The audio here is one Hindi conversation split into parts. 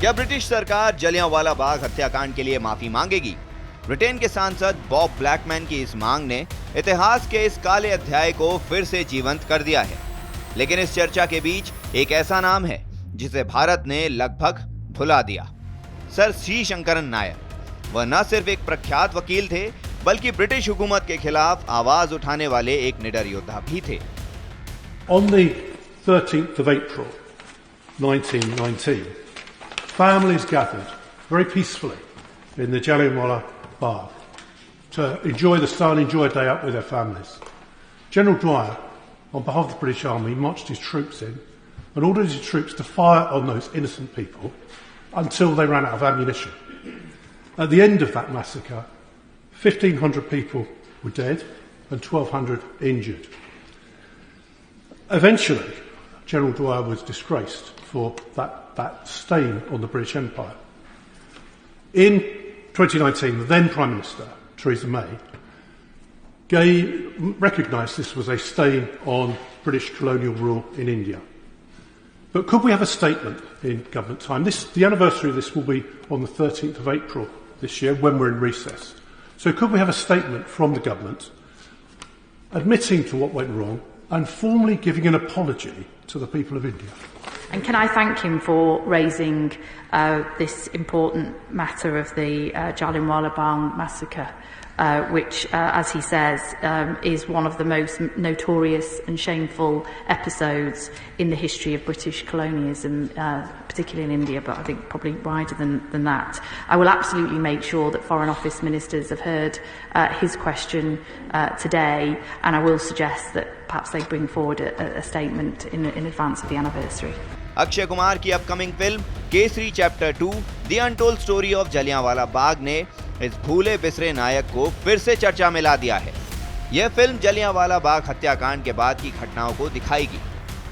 क्या ब्रिटिश सरकार जलियांवाला बाग हत्याकांड के लिए माफी मांगेगी? ब्रिटेन के सांसद बॉब ब्लैकमैन की इस मांग ने इतिहास के इस काले अध्याय को फिर से जीवंत कर दिया है। लेकिन इस चर्चा के बीच एक ऐसा नाम है जिसे भारत ने लगभग भुला दिया। सर सी शंकरन नायर। वह न सिर्फ एक प्रख्यात वकील थे, बल्कि ब्रिटिश हुकूमत के खिलाफ आवाज उठाने वाले एक निडर योद्धा भी थे। On the 13th of April 1919, families gathered very peacefully in the Jallianwala Bagh to enjoy the sun, enjoy a day out with their families. General Dwyer, on behalf of the British Army, marched his troops in and ordered his troops to fire on those innocent people until they ran out of ammunition. At the end of that massacre, 1,500 people were dead and 1,200 injured. Eventually, General Dwyer was disgraced for that stain on the British Empire. In 2019, the then Prime Minister, Theresa May, recognised this was a stain on British colonial rule in India. But could we have a statement in government time? The anniversary of this will be on the 13th of April this year, when we're in recess. So could we have a statement from the government admitting to what went wrong and formally giving an apology to the people of India? And can I thank him for raising this important matter of the Jallianwala Bagh massacre, which, as he says, is one of the most notorious and shameful episodes in the history of British colonialism, particularly in India, but I think probably wider than that. I will absolutely make sure that Foreign Office ministers have heard his question today, and I will suggest that perhaps they bring forward a statement in advance of the anniversary. Akshay Kumar की upcoming film Kesari chapter 2 the untold story of Jallianwala Bagh ने इस भूले बिसरे नायक को फिर से चर्चा में ला दिया है। यह फिल्म जलियांवाला बाग हत्याकांड के बाद की घटनाओं को दिखाएगी,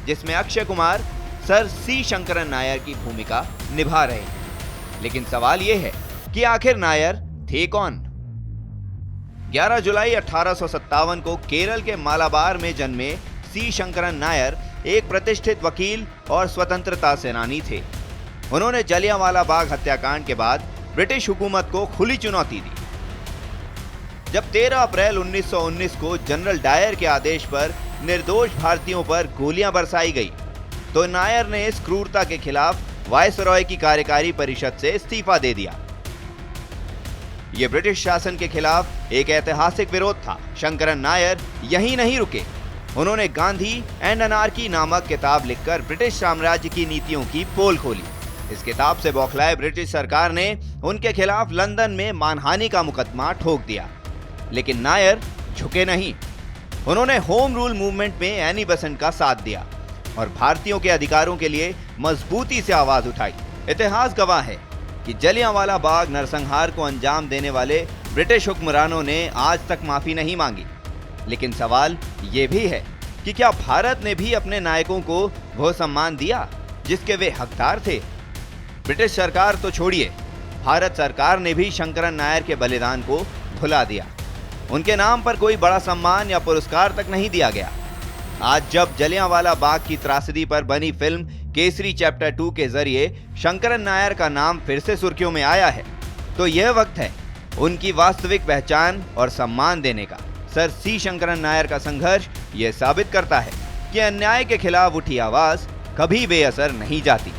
जिसमें अक्षय कुमार सर सी शंकरन नायर की भूमिका निभा रहे हैं। लेकिन सवाल यह है कि आखिर नायर थे कौन? 11 जुलाई 1857 को केरल के मालाबार में जन्मे सी शंकरन नायर एक प्रतिष्ठित वकील और स्वतंत्रता सेनानी थे। उन्होंने जलियांवाला बाग हत्याकांड के बाद ब्रिटिश हुकूमत को खुली चुनौती दी। जब 13 अप्रैल 1919 को जनरल डायर के आदेश पर निर्दोष भारतीयों पर गोलियां बरसाई गई, तो नायर ने इस क्रूरता के खिलाफ वायसरॉय की कार्यकारी परिषद से इस्तीफा दे दिया। यह ब्रिटिश शासन के खिलाफ एक ऐतिहासिक विरोध था। शंकरन नायर यहीं नहीं रुके। उन्होंने गांधी एंड अनार्की नामक किताब लिखकर ब्रिटिश साम्राज्य की नीतियों की पोल खोली। इस किताब से बौखलाए ब्रिटिश सरकार ने उनके खिलाफ लंदन में मानहानि का मुकदमा ठोक दिया। लेकिन नायर झुके नहीं। उन्होंने होम रूल मूवमेंट में एनी बेसेंट का साथ दिया और भारतीयों के अधिकारों के लिए मजबूती से आवाज उठाई। इतिहास गवाह है कि जलियांवाला बाग नरसंहार को अंजाम देने वाले ब्रिटिश हुक्मरानों ने आज तक माफी नहीं मांगी। लेकिन सवाल ये भी है कि क्या भारत ने भी अपने नायकों को वो सम्मान दिया जिसके वे हकदार थे? ब्रिटिश सरकार तो छोड़िए, भारत सरकार ने भी शंकरन नायर के बलिदान को भुला दिया। उनके नाम पर कोई बड़ा सम्मान या पुरस्कार तक नहीं दिया गया। आज जब जलियांवाला बाग की त्रासदी पर बनी फिल्म केसरी चैप्टर 2 के जरिए शंकरन नायर का नाम फिर से सुर्खियों में आया है, तो यह वक्त है उनकी वास्तविक पहचान और सम्मान देने का। सर सी शंकरन नायर का संघर्ष यह साबित करता है कि अन्याय के खिलाफ उठी आवाज कभी बेअसर नहीं जाती।